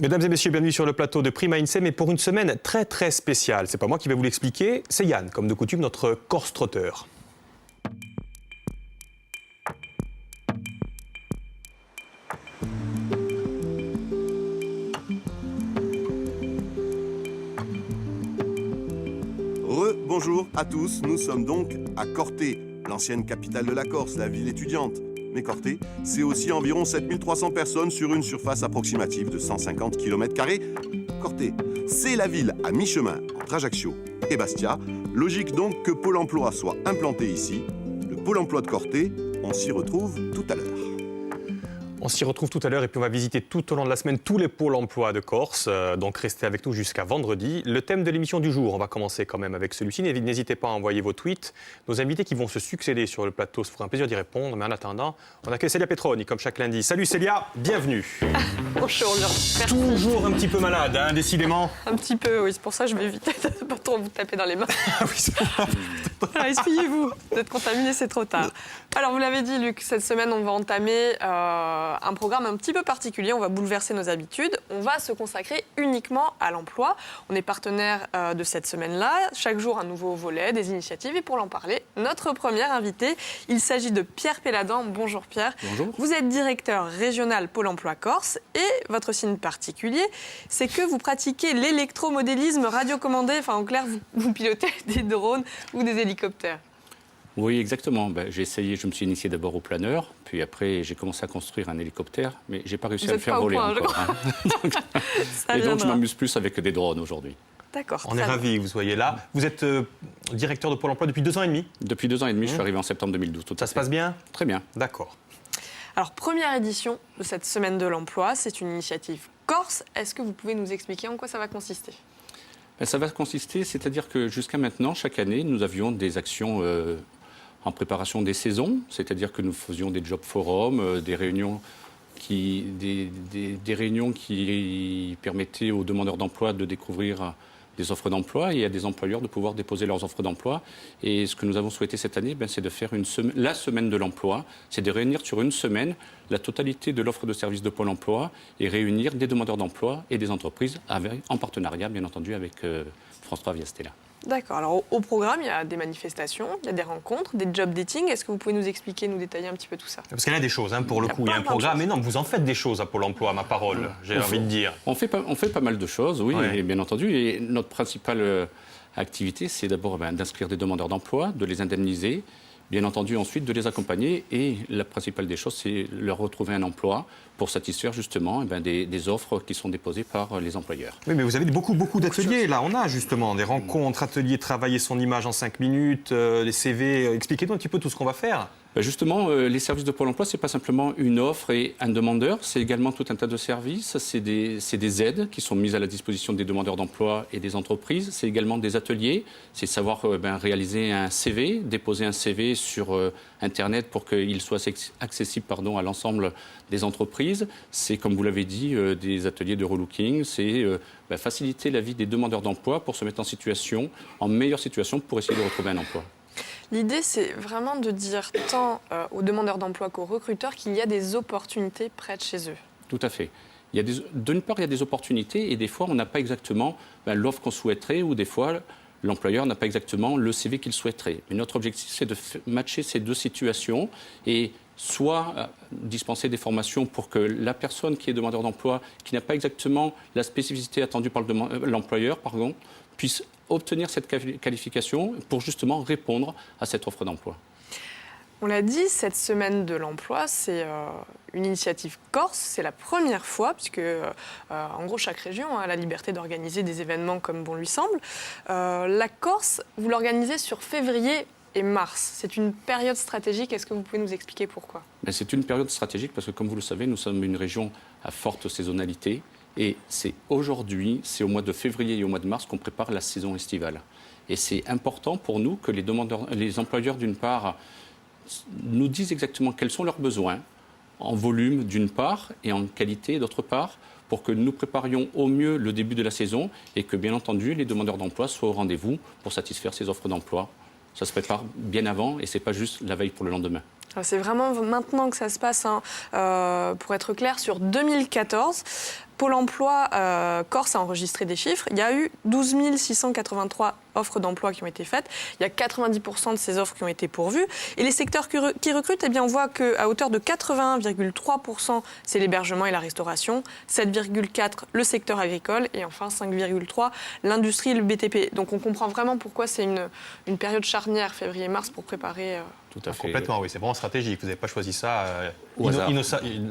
Mesdames et messieurs, bienvenue sur le plateau de Prima INSEE, mais pour une semaine très très spéciale. C'est pas moi qui vais vous l'expliquer, c'est Yann, comme de coutume, notre Corse trotteur. Bonjour à tous, nous sommes donc à Corté, l'ancienne capitale de la Corse, la ville étudiante. Mais Corté, c'est aussi environ 7300 personnes sur une surface approximative de 150 km². Corté, c'est la ville à mi-chemin entre Ajaccio et Bastia. Logique donc que Pôle emploi soit implanté ici. Le Pôle emploi de Corté, on s'y retrouve tout à l'heure. On s'y retrouve tout à l'heure et puis on va visiter tout au long de la semaine tous les pôles emploi de Corse. Donc restez avec nous jusqu'à vendredi. Le thème de l'émission du jour, on va commencer quand même avec celui-ci. N'hésitez pas à envoyer vos tweets. Nos invités qui vont se succéder sur le plateau, ça fera un plaisir d'y répondre. Mais en attendant, on accueille Célia Petroni comme chaque lundi. Salut Célia, bienvenue. Bonjour, merci. Toujours un petit peu malade, hein, décidément. Un petit peu, oui, c'est pour ça que je vais éviter de pas trop vous taper dans les mains. Ah oui, c'est vrai. Voilà, essuyez-vous, d'être contaminé, c'est trop tard. Alors, vous l'avez dit, Luc, cette semaine, on va entamer un programme un petit peu particulier. On va bouleverser nos habitudes. On va se consacrer uniquement à l'emploi. On est partenaire de cette semaine-là. Chaque jour, un nouveau volet, des initiatives. Et pour en parler, notre premier invité, il s'agit de Pierre Péladan. Bonjour Pierre. Bonjour. Vous êtes directeur régional Pôle emploi Corse. Et votre signe particulier, c'est que vous pratiquez l'électromodélisme radiocommandé. Enfin, en clair, vous pilotez des drones ou des hélicoptères. Oui, exactement. J'ai essayé, je me suis initié d'abord au planeur, puis après j'ai commencé à construire un hélicoptère, mais j'ai pas réussi à le faire voler encore. Et donc je m'amuse plus avec des drones aujourd'hui. D'accord. On est ravis que vous soyez là. Vous êtes directeur de Pôle emploi depuis 2 ans et demi. Depuis 2 ans et demi, je suis arrivé en septembre 2012. Ça se passe bien ? Très bien. D'accord. Alors, première édition de cette semaine de l'emploi, c'est une initiative Corse. Est-ce que vous pouvez nous expliquer en quoi ça va consister ? Ça va consister, c'est-à-dire que jusqu'à maintenant, chaque année, nous avions des actions en préparation des saisons, c'est-à-dire que nous faisions des job forums, des réunions qui permettaient aux demandeurs d'emploi de découvrir des offres d'emploi et à des employeurs de pouvoir déposer leurs offres d'emploi. Et ce que nous avons souhaité cette année, c'est de faire la semaine de l'emploi, c'est de réunir sur une semaine la totalité de l'offre de services de Pôle emploi et réunir des demandeurs d'emploi et des entreprises en partenariat, bien entendu, avec France 3 via Stella. D'accord. Alors, au programme, il y a des manifestations, il y a des rencontres, des job dating. Est-ce que vous pouvez nous expliquer, nous détailler un petit peu tout ça ? Parce qu'il y a des choses, pour le coup. Il y a un programme énorme. Vous en faites des choses à Pôle emploi, ma parole, j'ai envie de dire. On fait pas mal de choses, oui, Ouais. et bien entendu. Et notre principale activité, c'est d'abord d'inscrire des demandeurs d'emploi, de les indemniser, bien entendu ensuite de les accompagner. Et la principale des choses, c'est leur retrouver un emploi pour satisfaire justement des offres qui sont déposées par les employeurs. Oui, mais vous avez beaucoup d'ateliers. Là, on a justement des rencontres, ateliers, travailler son image en 5 minutes, les CV. Expliquez-nous un petit peu tout ce qu'on va faire. Justement, les services de Pôle emploi, ce n'est pas simplement une offre et un demandeur, c'est également tout un tas de services. C'est des aides qui sont mises à la disposition des demandeurs d'emploi et des entreprises. C'est également des ateliers. C'est savoir réaliser un CV, déposer un CV sur Internet pour qu'il soit accessible à l'ensemble des entreprises. C'est, comme vous l'avez dit, des ateliers de relooking. C'est faciliter la vie des demandeurs d'emploi pour se mettre en meilleure situation pour essayer de retrouver un emploi. L'idée, c'est vraiment de dire tant aux demandeurs d'emploi qu'aux recruteurs qu'il y a des opportunités près de chez eux. Tout à fait. D'une part, il y a des opportunités et des fois, on n'a pas exactement l'offre qu'on souhaiterait ou des fois, l'employeur n'a pas exactement le CV qu'il souhaiterait. Mais notre objectif, c'est de matcher ces deux situations et soit dispenser des formations pour que la personne qui est demandeur d'emploi, qui n'a pas exactement la spécificité attendue par l'employeur, puisse obtenir cette qualification pour justement répondre à cette offre d'emploi. On l'a dit, cette semaine de l'emploi, c'est une initiative Corse. C'est la première fois, puisque en gros, chaque région a la liberté d'organiser des événements comme bon lui semble. La Corse, vous l'organisez sur février et mars. C'est une période stratégique. Est-ce que vous pouvez nous expliquer pourquoi ? C'est une période stratégique parce que, comme vous le savez, nous sommes une région à forte saisonnalité. Et c'est aujourd'hui, c'est au mois de février et au mois de mars qu'on prépare la saison estivale. Et c'est important pour nous que les employeurs, d'une part, nous disent exactement quels sont leurs besoins, en volume d'une part et en qualité d'autre part, pour que nous préparions au mieux le début de la saison et que, bien entendu, les demandeurs d'emploi soient au rendez-vous pour satisfaire ces offres d'emploi. Ça se prépare bien avant et ce n'est pas juste la veille pour le lendemain. C'est vraiment maintenant que ça se passe, pour être clair, sur 2014. Pôle emploi Corse a enregistré des chiffres. Il y a eu 12 683 offres d'emploi qui ont été faites. Il y a 90% de ces offres qui ont été pourvues. Et les secteurs qui recrutent, eh bien, on voit qu'à hauteur de 81,3%, c'est l'hébergement et la restauration, 7,4% le secteur agricole et enfin 5,3% l'industrie et le BTP. Donc on comprend vraiment pourquoi c'est une période charnière, février-mars, pour préparer... Tout à fait. Complètement, oui, c'est vraiment stratégique. Vous n'avez pas choisi ça au hasard.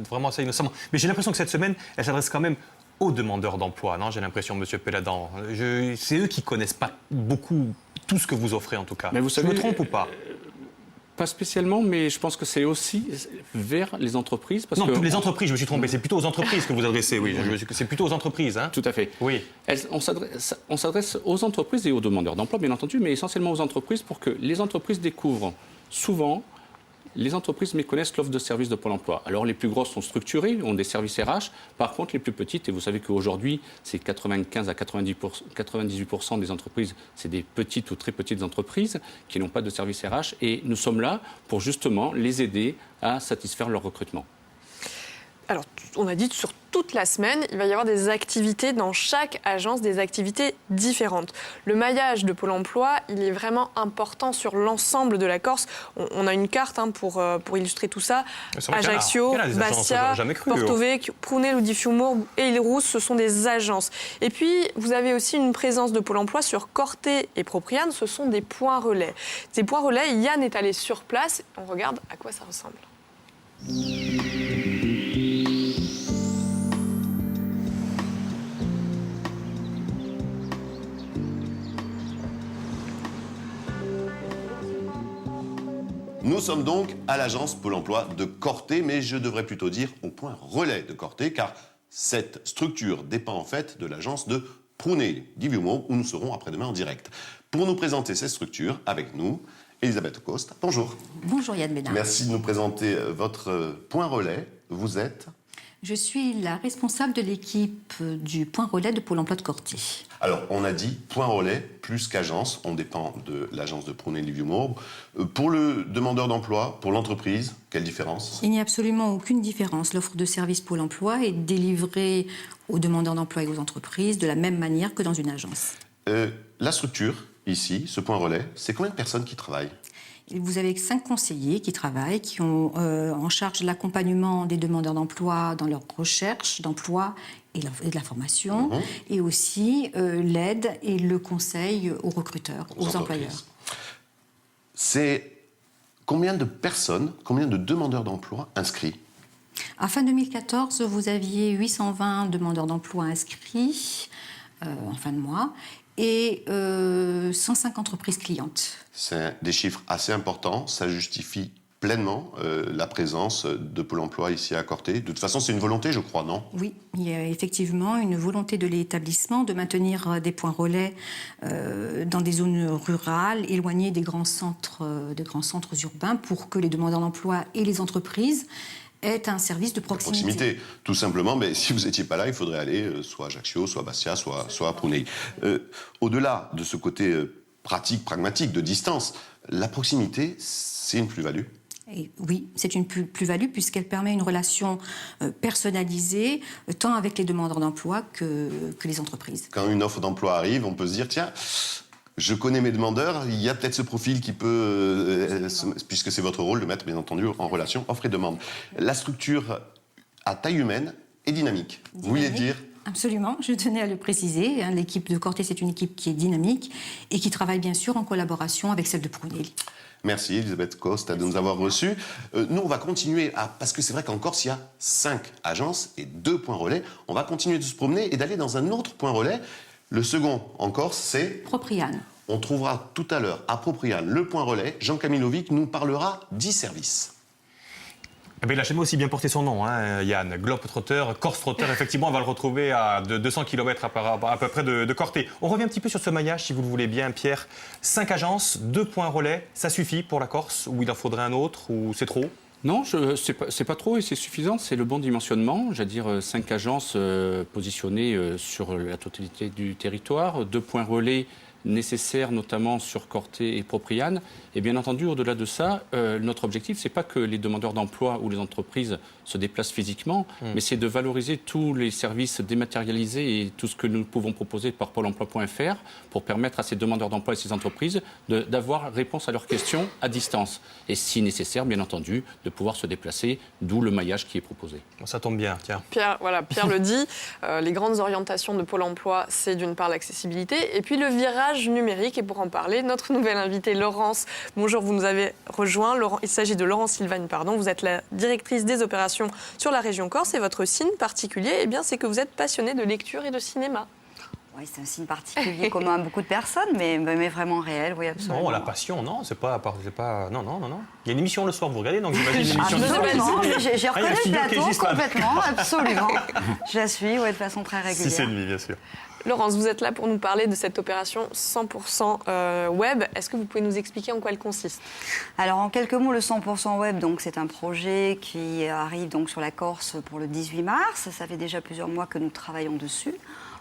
Vraiment ça innocemment. Mais j'ai l'impression que cette semaine, elle s'adresse quand même aux demandeurs d'emploi, non? J'ai l'impression, Monsieur Péladan. C'est eux qui connaissent pas beaucoup tout ce que vous offrez, en tout cas. Mais vous savez, je me trompe ou pas? Pas spécialement, mais je pense que c'est aussi vers les entreprises. Parce non, que toutes les entreprises, je me suis trompé. C'est plutôt aux entreprises que vous adressez, oui. C'est plutôt aux entreprises, hein? Tout à fait. Oui. On s'adresse aux entreprises et aux demandeurs d'emploi, bien entendu, mais essentiellement aux entreprises pour que les entreprises découvrent souvent. Les entreprises méconnaissent l'offre de services de Pôle emploi. Alors, les plus grosses sont structurées, ont des services RH. Par contre, les plus petites, et vous savez qu'aujourd'hui, c'est 95 à 98% des entreprises, c'est des petites ou très petites entreprises qui n'ont pas de services RH. Et nous sommes là pour justement les aider à satisfaire leur recrutement. Alors, on a dit que sur toute la semaine, il va y avoir des activités dans chaque agence, des activités différentes. Le maillage de Pôle emploi, il est vraiment important sur l'ensemble de la Corse. On a une carte pour illustrer tout ça. Ajaccio, Bastia, Porto Vecchio, Prunello di Fiumorbo et Île-Rousse, ce sont des agences. Et puis, vous avez aussi une présence de Pôle emploi sur Corte et Propriane, ce sont des points relais. Ces points relais, Yann est allé sur place. On regarde à quoi ça ressemble. Nous sommes donc à l'agence Pôle emploi de Corte, mais je devrais plutôt dire au point relais de Corte, car cette structure dépend en fait de l'agence de Prunello di Fiumorbo, où nous serons après-demain en direct. Pour nous présenter cette structure, avec nous, Elisabeth Coste. Bonjour. Bonjour Yann Bénard. Merci de nous présenter votre point relais. Vous êtes... Je suis la responsable de l'équipe du point relais de Pôle emploi de Corte. Alors, on a dit point relais plus qu'agence. On dépend de l'agence de Prunello di Fiumorbo. Pour le demandeur d'emploi, pour l'entreprise, quelle différence? Il n'y a absolument aucune différence. L'offre de service Pôle emploi est délivrée aux demandeurs d'emploi et aux entreprises de la même manière que dans une agence. La structure, ici, ce point relais, c'est combien de personnes qui travaillent? Vous avez 5 conseillers qui travaillent, qui ont en charge l'accompagnement des demandeurs d'emploi dans leur recherche d'emploi et de la formation, et aussi l'aide et le conseil aux recruteurs, aux employeurs. C'est combien de personnes, combien de demandeurs d'emploi inscrits? À fin 2014, vous aviez 820 demandeurs d'emploi inscrits en fin de mois, et 105 entreprises clientes. C'est des chiffres assez importants, ça justifie pleinement la présence de Pôle emploi ici à Corte. De toute façon, c'est une volonté, je crois, non? Oui, il y a effectivement une volonté de l'établissement de maintenir des points relais dans des zones rurales, éloignées des grands centres urbains, pour que les demandeurs d'emploi et les entreprises est un service de proximité. Tout simplement, mais si vous n'étiez pas là, il faudrait aller soit à Ajaccio, soit à Bastia, soit à Prunello. Au-delà de ce côté pratique, pragmatique, de distance, la proximité, c'est une plus-value? Et oui, c'est une plus-value puisqu'elle permet une relation personnalisée, tant avec les demandeurs d'emploi que les entreprises. Quand une offre d'emploi arrive, on peut se dire, tiens, je connais mes demandeurs, il y a peut-être ce profil qui peut, puisque c'est votre rôle de mettre, bien entendu, en relation offre et demande. La structure à taille humaine est dynamique. Vous vouliez dire? Absolument, je tenais à le préciser. L'équipe de Corte, c'est une équipe qui est dynamique et qui travaille bien sûr en collaboration avec celle de Prunello. Merci Elisabeth Coste de nous avoir reçus. Nous, on va continuer, parce que c'est vrai qu'en Corse, il y a 5 agences et 2 points relais. On va continuer de se promener et d'aller dans un autre point relais. Le second en Corse, c'est... Propriane. On trouvera tout à l'heure à Propriane le point relais. Jean Kamilovic nous parlera d'e-service. Eh bien, il a jamais aussi bien porté son nom, hein, Yann. Globetrotter, Corse-Trotter, effectivement, on va le retrouver à 200 km à peu près de Corte. On revient un petit peu sur ce maillage, si vous le voulez bien, Pierre. 5 agences, 2 points relais, ça suffit pour la Corse? Ou il en faudrait un autre? Ou c'est trop? Non, c'est pas trop et c'est suffisant. C'est le bon dimensionnement. J'allais dire 5 agences positionnées sur la totalité du territoire, 2 points relais nécessaires, notamment sur Corté et Propriane. Et bien entendu, au-delà de ça, notre objectif, ce n'est pas que les demandeurs d'emploi ou les entreprises se déplacent physiquement, mais c'est de valoriser tous les services dématérialisés et tout ce que nous pouvons proposer par Pôle emploi.fr pour permettre à ces demandeurs d'emploi et ces entreprises d'avoir réponse à leurs questions à distance. Et si nécessaire, bien entendu, de pouvoir se déplacer, d'où le maillage qui est proposé. Bon, ça tombe bien, tiens. Pierre le dit, les grandes orientations de Pôle emploi, c'est d'une part l'accessibilité et puis le virage numérique. Et pour en parler, notre nouvelle invitée, Laurence. Bonjour, vous nous avez rejoint. Il s'agit de Laurence Sylvagne, vous êtes la directrice des opérations sur la région Corse et votre signe particulier, eh bien, c'est que vous êtes passionnée de lecture et de cinéma. Oui, c'est un signe particulier commun à beaucoup de personnes, mais vraiment réel, oui, absolument. Non, la passion, non, c'est pas... Non. Il y a une émission le soir, vous regardez, donc j'imagine l'émission... Absolument, j'ai reconnu le plateau existe, complètement, absolument. Je la suis, de façon très régulière. 6h30, bien sûr. Laurence, vous êtes là pour nous parler de cette opération 100% web. Est-ce que vous pouvez nous expliquer en quoi elle consiste ? Alors, en quelques mots, le 100% web, donc, c'est un projet qui arrive donc, sur la Corse pour le 18 mars. Ça fait déjà plusieurs mois que nous travaillons dessus.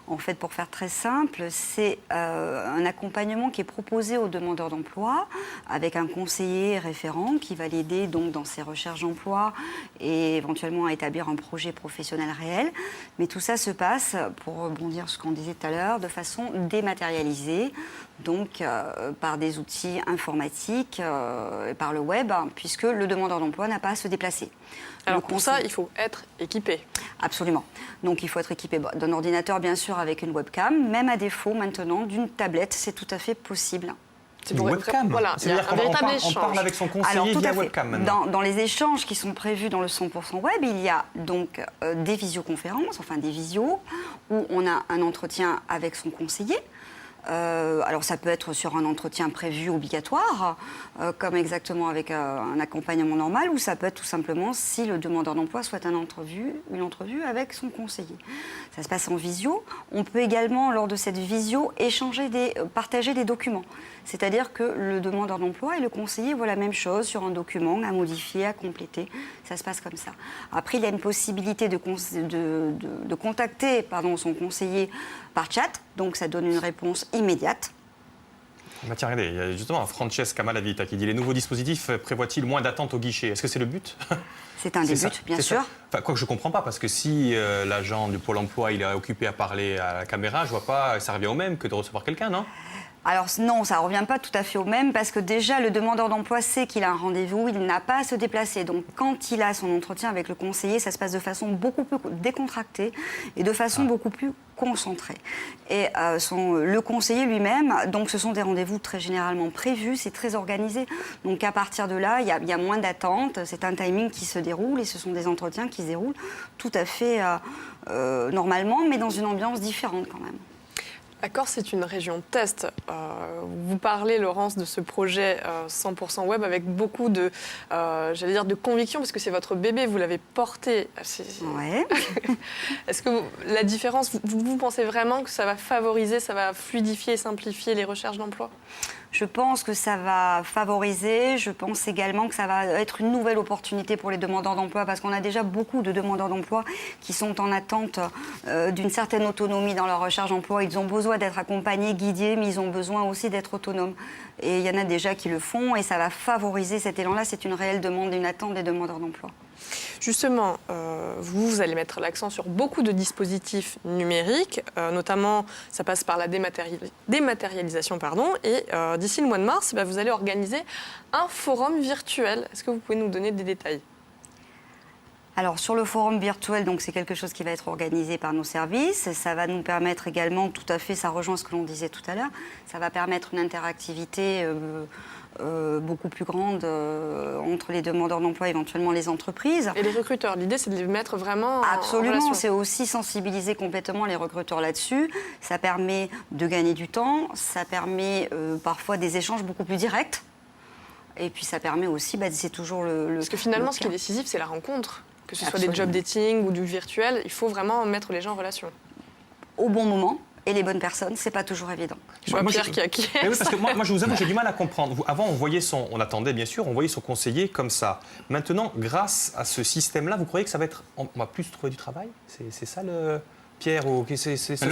En fait, pour faire très simple, c'est un accompagnement qui est proposé aux demandeurs d'emploi avec un conseiller référent qui va l'aider donc dans ses recherches d'emploi et éventuellement à établir un projet professionnel réel. Mais tout ça se passe, pour rebondir sur ce qu'on disait tout à l'heure, de façon dématérialisée, donc par des outils informatiques, par le web, puisque le demandeur d'emploi n'a pas à se déplacer. Alors pour ça, il faut être équipé. Absolument. Donc il faut être équipé d'un ordinateur, bien sûr, avec une webcam, même à défaut maintenant d'une tablette, c'est tout à fait possible. C'est une webcam. Voilà, il y a un véritable échange. On parle avec son conseiller via webcam maintenant. Dans les échanges qui sont prévus dans le 100% web, il y a donc des visioconférences, enfin des visios, où on a un entretien avec son conseiller. Alors ça peut être sur un entretien prévu obligatoire, comme exactement avec un accompagnement normal, ou ça peut être tout simplement si le demandeur d'emploi souhaite une entrevue avec son conseiller. Ça se passe en visio. On peut également, lors de cette visio, partager des documents. C'est-à-dire que le demandeur d'emploi et le conseiller voient la même chose sur un document à modifier, à compléter. Ça se passe comme ça. Après, il y a une possibilité de contacter son conseiller par chat, donc ça donne une réponse immédiate. Tiens, regardez, il y a justement Francesca Malavita qui dit « Les nouveaux dispositifs prévoient-ils moins d'attente au guichet ?» Est-ce que c'est le but ? C'est un des buts, bien sûr. Enfin, quoi que je ne comprends pas, parce que si l'agent du Pôle emploi il est occupé à parler à la caméra, je ne vois pas, ça revient au même que de recevoir quelqu'un, non ? Alors non, ça ne revient pas tout à fait au même parce que déjà le demandeur d'emploi sait qu'il a un rendez-vous, il n'a pas à se déplacer. Donc quand il a son entretien avec le conseiller, ça se passe de façon beaucoup plus décontractée et de façon beaucoup plus concentrée. Et le conseiller lui-même, donc ce sont des rendez-vous très généralement prévus, c'est très organisé. Donc à partir de là, il y a moins d'attente, c'est un timing qui se déroule et ce sont des entretiens qui se déroulent tout à fait normalement, mais dans une ambiance différente quand même. La Corse, c'est une région test. Vous parlez, Laurence, de ce projet 100% web avec beaucoup de conviction, parce que c'est votre bébé, vous l'avez porté. Ouais. Est-ce que la différence, vous pensez vraiment que ça va favoriser, ça va fluidifier et simplifier les recherches d'emploi ? Je pense que ça va favoriser, je pense également que ça va être une nouvelle opportunité pour les demandeurs d'emploi parce qu'on a déjà beaucoup de demandeurs d'emploi qui sont en attente d'une certaine autonomie dans leur recherche d'emploi. Ils ont besoin d'être accompagnés, guidés, mais ils ont besoin aussi d'être autonomes. Et il y en a déjà qui le font et ça va favoriser cet élan-là. C'est une réelle demande, une attente des demandeurs d'emploi. Justement, vous allez mettre l'accent sur beaucoup de dispositifs numériques, notamment ça passe par la dématérialisation, et d'ici le mois de mars, vous allez organiser un forum virtuel. Est-ce que vous pouvez nous donner des détails ? Alors sur le forum virtuel, donc c'est quelque chose qui va être organisé par nos services. Ça va nous permettre également, tout à fait, ça rejoint ce que l'on disait tout à l'heure, ça va permettre une interactivité beaucoup plus grande entre les demandeurs d'emploi et éventuellement les entreprises. Et les recruteurs, l'idée c'est de les mettre vraiment en relation. Absolument, c'est aussi sensibiliser complètement les recruteurs là-dessus. Ça permet de gagner du temps, ça permet parfois des échanges beaucoup plus directs. Et puis ça permet aussi, c'est toujours le... Parce que finalement, ce qui est décisif, c'est la rencontre. Que ce soit Absolument. des job dating ou du virtuel, il faut vraiment mettre les gens en relation. Au bon moment et les bonnes personnes, c'est pas toujours évident. Je vois Pierre qui acquiesce. Mais oui, parce que moi, je vous avoue, j'ai du mal à comprendre. Avant, on attendait bien sûr, on voyait son conseiller comme ça. Maintenant, grâce à ce système-là, vous croyez que ça va être, on va plus trouver du travail ? C'est ça le... Pierre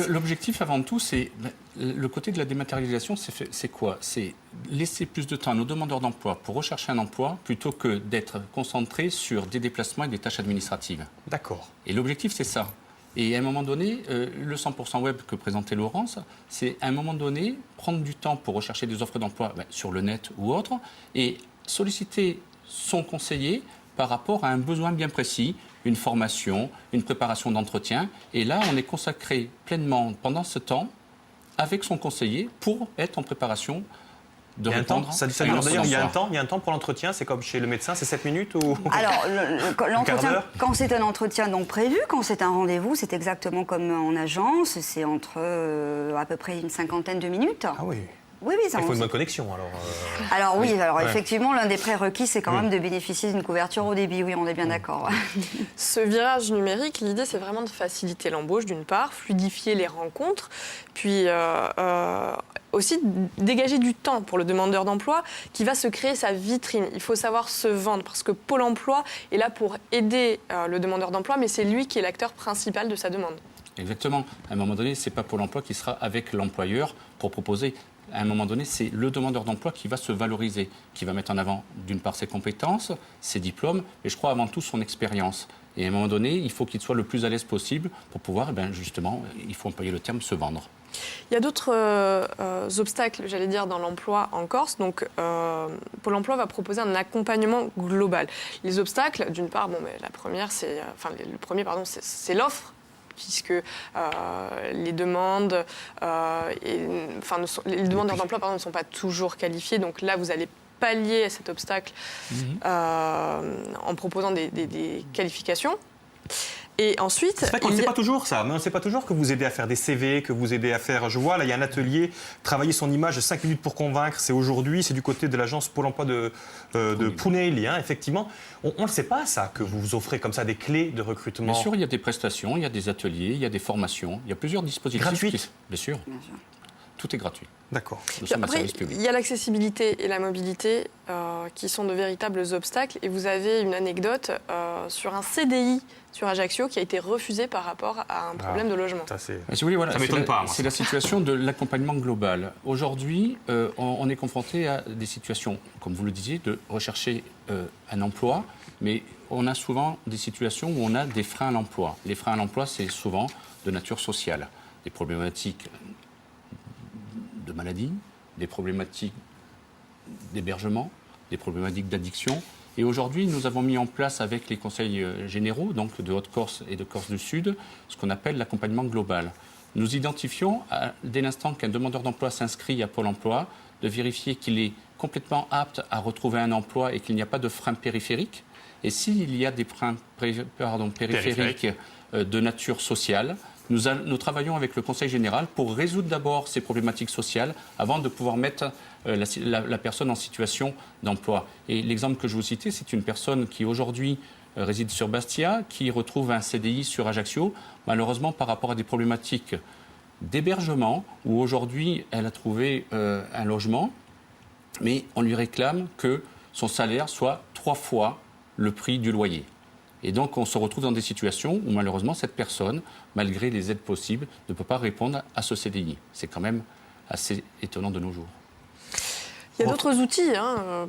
L'objectif, avant tout, c'est le côté de la dématérialisation, c'est quoi? C'est laisser plus de temps à nos demandeurs d'emploi pour rechercher un emploi plutôt que d'être concentrés sur des déplacements et des tâches administratives. D'accord. Et l'objectif, c'est ça. Et à un moment donné, le 100% web que présentait Laurence, c'est à un moment donné prendre du temps pour rechercher des offres d'emploi sur le net ou autre et solliciter son conseiller par rapport à un besoin bien précis, une formation, une préparation d'entretien. Et là, on est consacré pleinement pendant ce temps avec son conseiller pour être en préparation de répondre. D'ailleurs, il y a un temps pour l'entretien, c'est comme chez le médecin, c'est 7 minutes ou... Alors, l'entretien, quand c'est un entretien donc prévu, quand c'est un rendez-vous, c'est exactement comme en agence, c'est entre à peu près une cinquantaine de minutes. Ah oui. Oui, ça il faut une bonne connexion, alors. Alors oui, effectivement, l'un des prérequis, c'est quand même de bénéficier d'une couverture au débit. Oui, on est bien d'accord. Ce virage numérique, l'idée, c'est vraiment de faciliter l'embauche, d'une part, fluidifier les rencontres, puis aussi dégager du temps pour le demandeur d'emploi qui va se créer sa vitrine. Il faut savoir se vendre, parce que Pôle emploi est là pour aider le demandeur d'emploi, mais c'est lui qui est l'acteur principal de sa demande. Exactement. À un moment donné, ce n'est pas Pôle emploi qui sera avec l'employeur pour proposer. À un moment donné, c'est le demandeur d'emploi qui va se valoriser, qui va mettre en avant, d'une part, ses compétences, ses diplômes, mais je crois avant tout son expérience. Et à un moment donné, il faut qu'il soit le plus à l'aise possible pour pouvoir, justement, il faut employer le terme, se vendre. Il y a d'autres obstacles, j'allais dire, dans l'emploi en Corse. Donc, Pôle emploi va proposer un accompagnement global. Les obstacles, d'une part, le premier, c'est l'offre, puisque les demandes, les demandeurs d'emploi ne sont pas toujours qualifiés. Donc là, vous allez pallier à cet obstacle en proposant des qualifications. Et ensuite, c'est vrai qu'on ne sait pas toujours ça, mais on ne sait pas toujours que vous aidez à faire des CV, que vous aidez à faire... Je vois, là, il y a un atelier, travailler son image 5 minutes pour convaincre, c'est aujourd'hui, c'est du côté de l'agence Pôle emploi de Puneili, effectivement. On ne le sait pas, ça, que vous offrez comme ça des clés de recrutement. Bien sûr, il y a des prestations, il y a des ateliers, il y a des formations, il y a plusieurs dispositifs. Gratuites. Bien sûr. Tout est gratuit. D'accord. Après, il y a l'accessibilité et la mobilité qui sont de véritables obstacles. Et vous avez une anecdote sur un CDI sur Ajaccio qui a été refusé par rapport à un problème de logement. Ça, si vous voulez, voilà, ça m'étonne pas. C'est la situation de l'accompagnement global. Aujourd'hui, on est confronté à des situations, comme vous le disiez, de rechercher un emploi, mais on a souvent des situations où on a des freins à l'emploi. Les freins à l'emploi, c'est souvent de nature sociale, des problématiques de maladie, des problématiques d'hébergement, des problématiques d'addiction. Et aujourd'hui, nous avons mis en place avec les conseils généraux, donc de Haute-Corse et de Corse du Sud, ce qu'on appelle l'accompagnement global. Nous identifions, dès l'instant qu'un demandeur d'emploi s'inscrit à Pôle emploi, de vérifier qu'il est complètement apte à retrouver un emploi et qu'il n'y a pas de freins périphériques. Et s'il y a des freins périphériques de nature sociale, nous travaillons avec le Conseil général pour résoudre d'abord ces problématiques sociales avant de pouvoir mettre la personne en situation d'emploi. Et l'exemple que je vous citais, c'est une personne qui aujourd'hui réside sur Bastia, qui retrouve un CDI sur Ajaccio, malheureusement par rapport à des problématiques d'hébergement, où aujourd'hui elle a trouvé un logement, mais on lui réclame que son salaire soit 3 fois le prix du loyer. Et donc, on se retrouve dans des situations où, malheureusement, cette personne, malgré les aides possibles, ne peut pas répondre à ce CDI. C'est quand même assez étonnant de nos jours. Il y a d'autres outils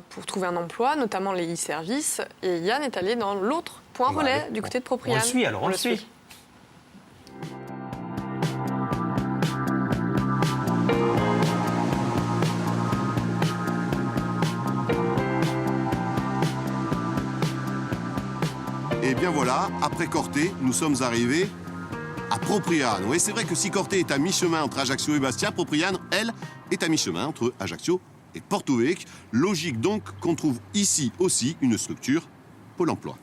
pour trouver un emploi, notamment les e-services. Et Yann est allé dans l'autre point relais du côté de Propriane. On le suit, alors on le suit. Et bien voilà, après Corté, nous sommes arrivés à Propriane. Oui, c'est vrai que si Corté est à mi-chemin entre Ajaccio et Bastia, Propriane, elle, est à mi-chemin entre Ajaccio et Porto Vecchio. Logique donc qu'on trouve ici aussi une structure Pôle emploi.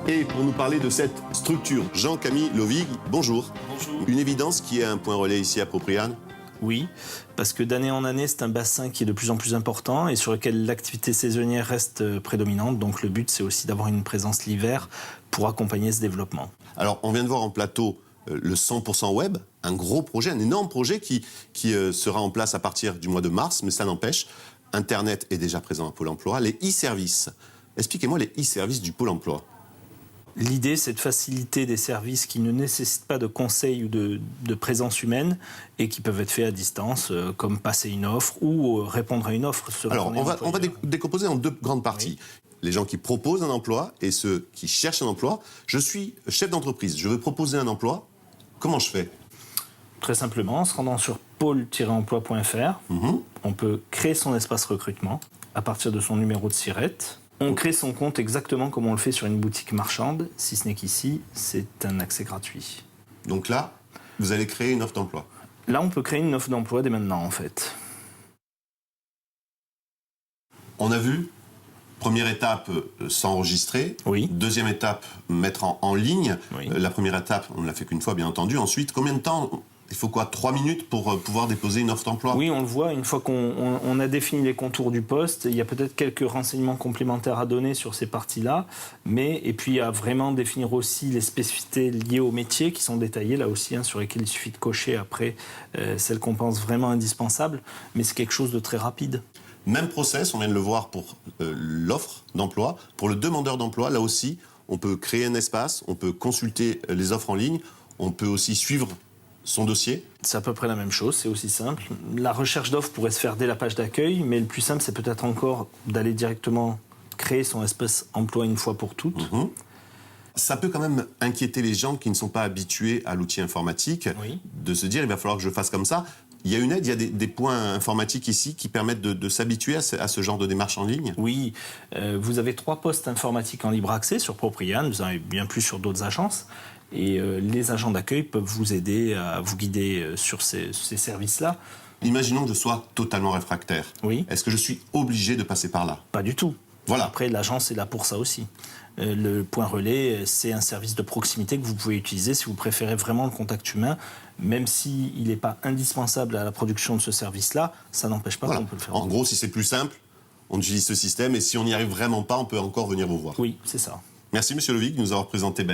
Et pour nous parler de cette structure, Jean-Camille Lovig, bonjour. Bonjour. Une évidence qui est un point relais ici à Propriane. Oui, parce que d'année en année, c'est un bassin qui est de plus en plus important et sur lequel l'activité saisonnière reste prédominante. Donc le but, c'est aussi d'avoir une présence l'hiver pour accompagner ce développement. Alors, on vient de voir en plateau le 100% web, un gros projet, un énorme projet qui sera en place à partir du mois de mars, mais ça n'empêche, Internet est déjà présent à Pôle emploi. Les e-services. Expliquez-moi les e-services du Pôle emploi. L'idée, c'est de faciliter des services qui ne nécessitent pas de conseil ou de présence humaine et qui peuvent être faits à distance, comme passer une offre ou répondre à une offre. Alors, on va décomposer en 2 grandes parties. Oui. Les gens qui proposent un emploi et ceux qui cherchent un emploi. Je suis chef d'entreprise, je veux proposer un emploi. Comment je fais ? Très simplement, en se rendant sur pôle-emploi.fr, on peut créer son espace recrutement à partir de son numéro de SIRET. On crée son compte exactement comme on le fait sur une boutique marchande, si ce n'est qu'ici, c'est un accès gratuit. Donc là, vous allez créer une offre d'emploi. Là, on peut créer une offre d'emploi dès maintenant, en fait. On a vu, première étape, s'enregistrer. Oui. Deuxième étape, mettre en ligne. Oui. La première étape, on ne l'a fait qu'une fois, bien entendu. Ensuite, combien de temps ? Il faut quoi, 3 minutes pour pouvoir déposer une offre d'emploi ? Oui, on le voit, une fois qu'on a défini les contours du poste, il y a peut-être quelques renseignements complémentaires à donner sur ces parties-là, et puis à vraiment définir aussi les spécificités liées au métier qui sont détaillées là aussi, sur lesquelles il suffit de cocher après celles qu'on pense vraiment indispensables, mais c'est quelque chose de très rapide. Même process, on vient de le voir pour l'offre d'emploi. Pour le demandeur d'emploi, là aussi, on peut créer un espace, on peut consulter les offres en ligne, on peut aussi suivre son dossier. C'est à peu près la même chose, c'est aussi simple. La recherche d'offres pourrait se faire dès la page d'accueil, mais le plus simple, c'est peut-être encore d'aller directement créer son espace emploi une fois pour toutes. Ça peut quand même inquiéter les gens qui ne sont pas habitués à l'outil informatique, de se dire il va falloir que je fasse comme ça. Il y a une aide, il y a des points informatiques ici qui permettent de s'habituer à ce genre de démarche en ligne. Oui, vous avez 3 postes informatiques en libre accès sur Propriane, vous en avez bien plus sur d'autres agences. Et les agents d'accueil peuvent vous aider à vous guider sur ces services-là. Imaginons que je sois totalement réfractaire. Oui. Est-ce que je suis obligé de passer par là ? Pas du tout. Voilà. Après, l'agence est là pour ça aussi. Le point relais, c'est un service de proximité que vous pouvez utiliser si vous préférez vraiment le contact humain. Même s'il n'est pas indispensable à la production de ce service-là, ça n'empêche pas qu'on peut le faire. En gros, si c'est plus simple, on utilise ce système. Et si on n'y arrive vraiment pas, on peut encore venir vous voir. Oui, c'est ça. Merci, Monsieur Levic, de nous avoir présenté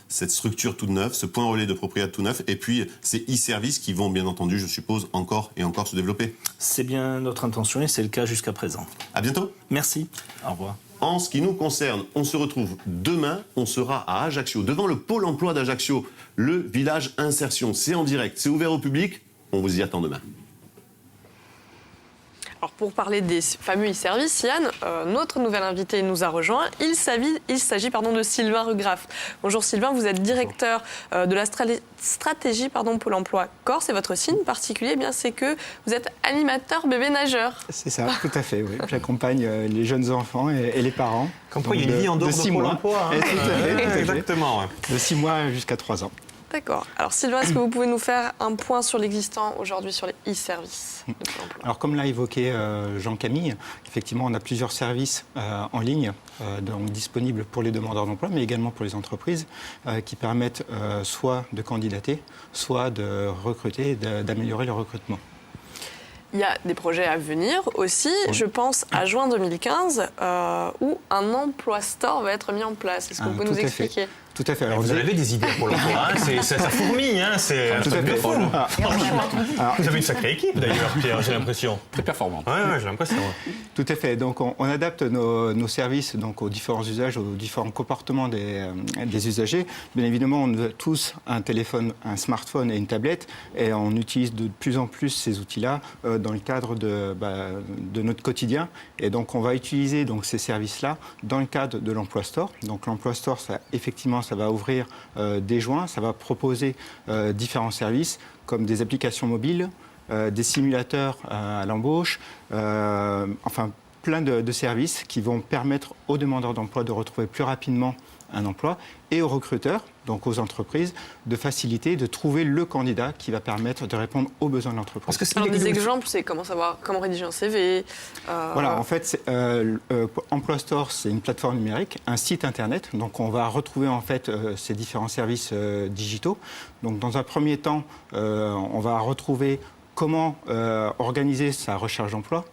cette structure toute neuve, ce point relais de propriété tout neuf, et puis ces e-services qui vont, bien entendu, je suppose, encore et encore se développer. C'est bien notre intention et c'est le cas jusqu'à présent. À bientôt. Merci. Au revoir. En ce qui nous concerne, on se retrouve demain, on sera à Ajaccio, devant le pôle emploi d'Ajaccio, le village insertion. C'est en direct, c'est ouvert au public, on vous y attend demain. Alors pour parler des fameux e-services, Yann, notre nouvel invité nous a rejoint. Il s'agit de Sylvain Rugraff. Bonjour Sylvain, vous êtes directeur de la stratégie Pôle emploi Corse et votre signe particulier, eh bien, c'est que vous êtes animateur bébé nageur. C'est ça, tout à fait, oui. J'accompagne les jeunes enfants et les parents. Comme quoi, il y a une vie en dehors de Pôle emploi. Tout à fait. Exactement. Ouais. De 6 mois jusqu'à 3 ans. D'accord. Alors Sylvain, est-ce que vous pouvez nous faire un point sur l'existant aujourd'hui sur les e-services de Pôle emploi ? Alors comme l'a évoqué Jean-Camille, effectivement on a plusieurs services en ligne donc disponibles pour les demandeurs d'emploi, mais également pour les entreprises qui permettent soit de candidater, soit de recruter et d'améliorer le recrutement. Il y a des projets à venir aussi. Oui. Je pense à juin 2015 où un emploi store va être mis en place. Est-ce que vous pouvez nous expliquer ? Tout à fait. Alors, vous avez des idées pour l'emploi, ça fourmille, c'est un truc de fou. Vous avez une sacrée équipe d'ailleurs, Pierre, j'ai l'impression. Très performante. Oui, j'ai l'impression. Tout à fait. Donc on adapte nos services donc, aux différents usages, aux différents comportements des usagers. Bien évidemment, on a tous un téléphone, un smartphone et une tablette, et on utilise de plus en plus ces outils-là dans le cadre de notre quotidien. Et donc on va utiliser donc, ces services-là dans le cadre de l'Emploi Store. Donc l'Emploi Store, ça va ouvrir dès juin, ça va proposer différents services comme des applications mobiles, des simulateurs à l'embauche, enfin plein de services qui vont permettre aux demandeurs d'emploi de retrouver plus rapidement un emploi et aux recruteurs, donc aux entreprises, de faciliter, de trouver le candidat qui va permettre de répondre aux besoins de l'entreprise. Alors des exemples, c'est comment rédiger un CV. Voilà, en fait, Emploi Store, c'est une plateforme numérique, un site internet. Donc, on va retrouver en fait ces différents services digitaux. Donc, dans un premier temps, on va retrouver comment organiser sa recherche d'emploi.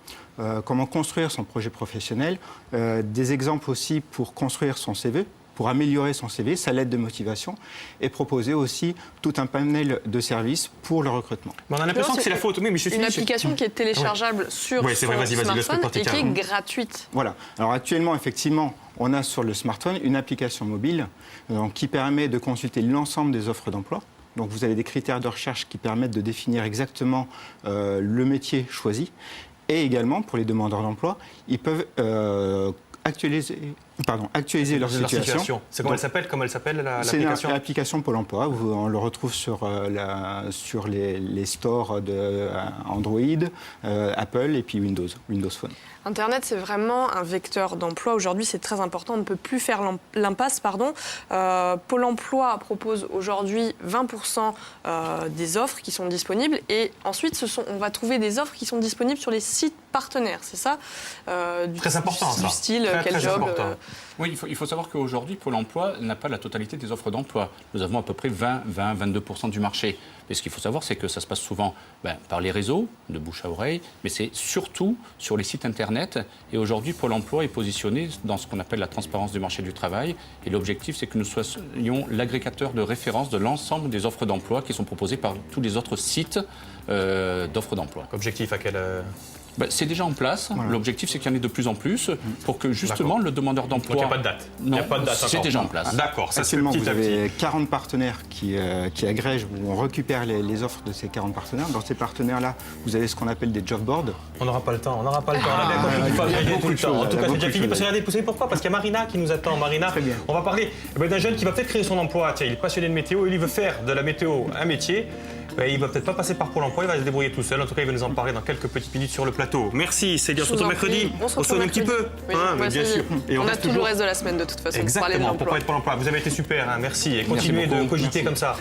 Comment construire son projet professionnel, des exemples aussi pour construire son CV, pour améliorer son CV, sa lettre de motivation, et proposer aussi tout un panel de services pour le recrutement. Mais on a l'impression que c'est la faute. Oui, mais je Une application qui est téléchargeable sur Oui, c'est vrai, son vas-y, laisse-le smartphone porter, et qui tiens. est gratuite. Voilà. Alors actuellement, effectivement, on a sur le smartphone une application mobile donc, qui permet de consulter l'ensemble des offres d'emploi. Donc vous avez des critères de recherche qui permettent de définir exactement le métier choisi. Et également, pour les demandeurs d'emploi, ils peuvent actualiser leur situation. C'est comment elle s'appelle C'est l'application l'application Pôle emploi. On le retrouve sur les stores de Android, Apple et puis Windows Phone. Internet, c'est vraiment un vecteur d'emploi. Aujourd'hui, c'est très important. On ne peut plus faire l'impasse. Pôle emploi propose aujourd'hui 20% des offres qui sont disponibles. Et ensuite, on va trouver des offres qui sont disponibles sur les sites partenaires. C'est ça Très important, ça. Du style, Très, quel très job important. Oui, il faut savoir qu'aujourd'hui, Pôle emploi n'a pas la totalité des offres d'emploi. Nous avons à peu près 22% du marché. Mais ce qu'il faut savoir, c'est que ça se passe souvent par les réseaux, de bouche à oreille, mais c'est surtout sur les sites Internet. Et aujourd'hui, Pôle emploi est positionné dans ce qu'on appelle la transparence du marché du travail. Et l'objectif, c'est que nous soyons l'agrégateur de référence de l'ensemble des offres d'emploi qui sont proposées par tous les autres sites d'offres d'emploi. Objectif à quel c'est déjà en place. Voilà. L'objectif, c'est qu'il y en ait de plus en plus pour que justement le demandeur d'emploi... Donc il n'y a pas de date. Non, il n'y a pas de date c'est encore. déjà en place. D'accord, ça c'est Actuellement, petit vous à petit. avez 40 partenaires qui agrègent, où on récupère les offres de ces 40 partenaires. Dans ces partenaires-là, vous avez ce qu'on appelle des job boards. On n'aura pas le temps, On a bien compris qu'il faut il y a agréger beaucoup tout le de temps. choses, En tout il y a cas, c'est beaucoup déjà de fini. choses. Parce que regardez, vous savez pourquoi? Parce qu'il y a Marina qui nous attend. Marina, Très bien. on va parler d'un jeune qui va peut-être créer son emploi. Tiens, il est passionné de météo, il veut faire de la météo un métier. Il va peut-être pas passer par Pôle emploi, il va se débrouiller tout seul. En tout cas, il va nous en parler dans quelques petites minutes sur le plateau. Merci, c'est bien. On se retrouve mercredi. On se On sonne un petit peu. Oui, mais bien sûr. Et on a reste tout le toujours- reste de la semaine de toute façon pour parler de Exactement, pour l'emploi. parler de Pôle emploi. Vous avez été super, merci. Et continuez beaucoup. de cogiter Merci. comme ça.